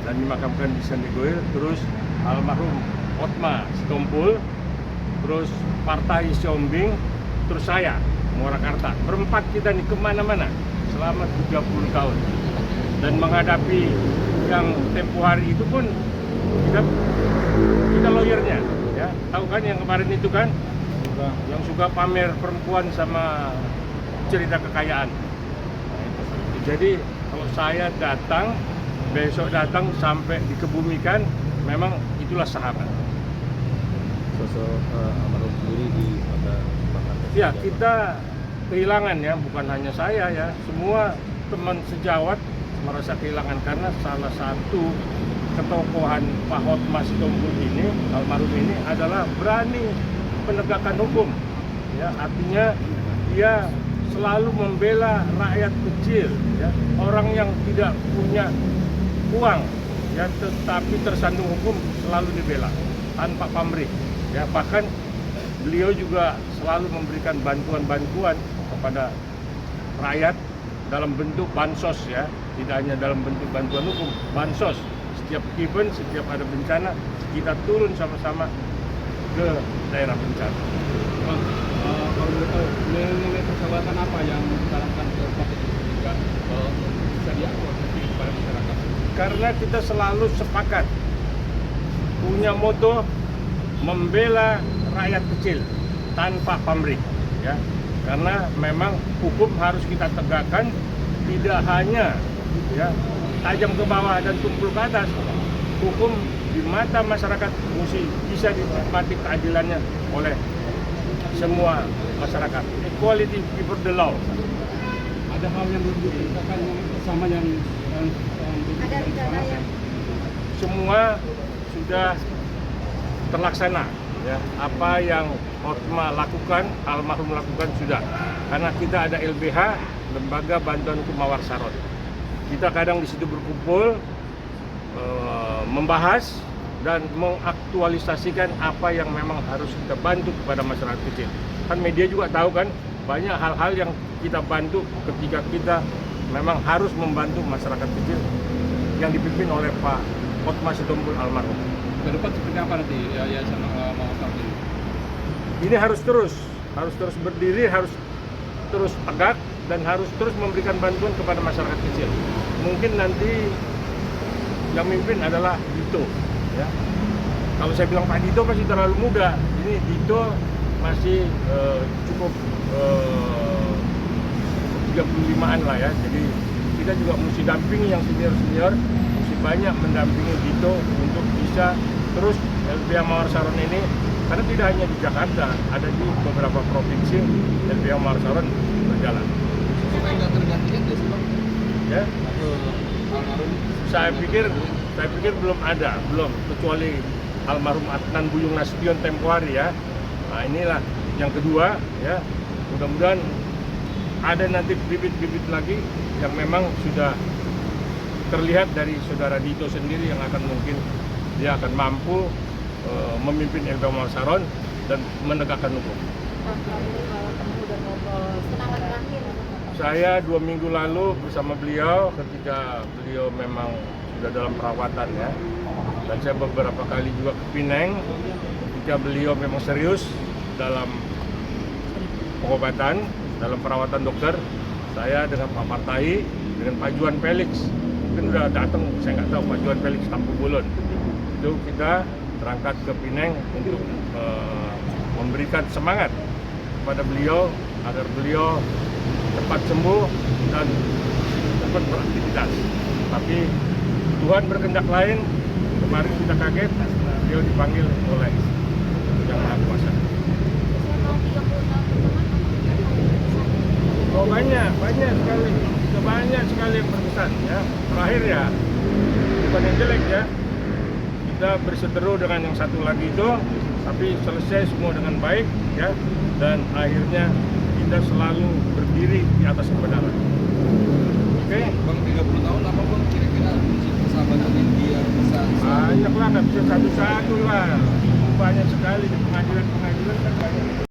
dan dimakamkan di Sandigoil. Terus almarhum Hotma Sitompul, terus Partai Siombing, terus saya Morakarta. Berempat kita nih kemana-mana selama 30 tahun. Dan menghadapi yang tempo hari itu pun kita lawyernya, ya. Tahu kan yang kemarin itu kan, yang suka pamer perempuan sama cerita kekayaan. Jadi kalau saya datang, besok datang sampai dikebumikan, memang itulah sahabat. Sosok almarhum sendiri di mata masyarakat. Ya, kita kehilangan ya, bukan hanya saya ya, semua teman sejawat merasa kehilangan karena salah satu ketokohan Pak Hotma Sitompul ini, almarhum ini adalah berani penegakan hukum. Ya, artinya dia selalu membela rakyat kecil, ya, orang yang tidak punya uang, ya, tetapi tersandung hukum selalu dibela tanpa pamrih. Ya, bahkan beliau juga selalu memberikan bantuan-bantuan kepada rakyat dalam bentuk bansos, ya, tidak hanya dalam bentuk bantuan hukum, bansos. Setiap event, setiap ada bencana, kita turun sama-sama ke daerah bencana. Kalau boleh tahu, nilai persahabatan apa yang ditanamkan ke partai sehingga bisa diakomodasi kepada masyarakat? Karena kita selalu sepakat punya moto membela rakyat kecil tanpa pamrih, ya. Karena memang hukum harus kita tegakkan, tidak hanya ya tajam ke bawah dan tumpul ke atas. Hukum di mata masyarakat mesti bisa dinikmati keadilannya oleh semua masyarakat. Equality before the law. Ada hal yang belum diceritakan bersama yang Ada rencana yang Semua sudah terlaksana, ya. Apa yang Hotma lakukan, almarhum lakukan sudah. Karena kita ada LBH, Lembaga Bantuan Hukum Mawar Saron. Kita kadang di situ berkumpul, membahas dan mengaktualisasikan apa yang memang harus kita bantu kepada masyarakat kecil. Kan media juga tahu kan, banyak hal-hal yang kita bantu ketika kita memang harus membantu masyarakat kecil yang dipimpin oleh Pak Hotma Sitompul almarhum. ke depan seperti apa nanti Yayasan Mawar Saron ini? Ini harus terus berdiri, harus terus tegak dan harus terus memberikan bantuan kepada masyarakat kecil. Mungkin nanti yang mimpin adalah Dito, ya. Kalau saya bilang Pak Dito masih terlalu muda, ini Dito masih cukup 35-an lah ya. Jadi kita juga mesti dampingi yang senior-senior, mesti banyak mendampingi Dito untuk bisa terus LBH Mawar Saron ini, karena tidak hanya di Jakarta, ada di beberapa provinsi LBH Mawar Saron berjalan. Supaya nggak tergantikan deh sih Bang? Ya, Almarhum. saya pikir belum ada, kecuali almarhum Adnan Buyung Nasution tempo hari ya. Nah, inilah yang kedua ya. Mudah-mudahan ada nanti bibit-bibit lagi yang memang sudah terlihat dari saudara Dito sendiri yang akan mungkin dia akan mampu memimpin LBH Mawar Saron dan menegakkan hukum. ketemu dan ngobrol semangat terakhir. Saya 2 minggu lalu bersama beliau ketika beliau memang sudah dalam perawatan ya. Dan saya beberapa kali juga ke Pineng ketika beliau memang serius dalam pengobatan, dalam perawatan dokter. Saya dengan Pak Partai, dengan Pak Juan Felix, mungkin udah datang, saya nggak tahu, Pak Juan Felix Tampu Bulun. Itu kita berangkat ke Pineng untuk memberikan semangat kepada beliau agar beliau cepat sembuh dan dapat beraktivitas. Tapi Tuhan berkehendak lain. Kemarin kita kaget, beliau dipanggil oleh Yang Maha Kuasa. Oh banyak sekali, banyak sekali yang berkesan ya. Terakhir ya, bukan yang jelek ya. Kita berseteru dengan yang satu lagi itu, tapi selesai semua dengan baik ya. Dan akhirnya kita selalu berdiri di atas kebenaran. Oke? Bang, 30 tahun apa Bang kira-kira kunci persahabatan yang dia bisa? Banyak lah, nggak bisa satu-satu lah. Banyak sekali di pengadilan kan banyak.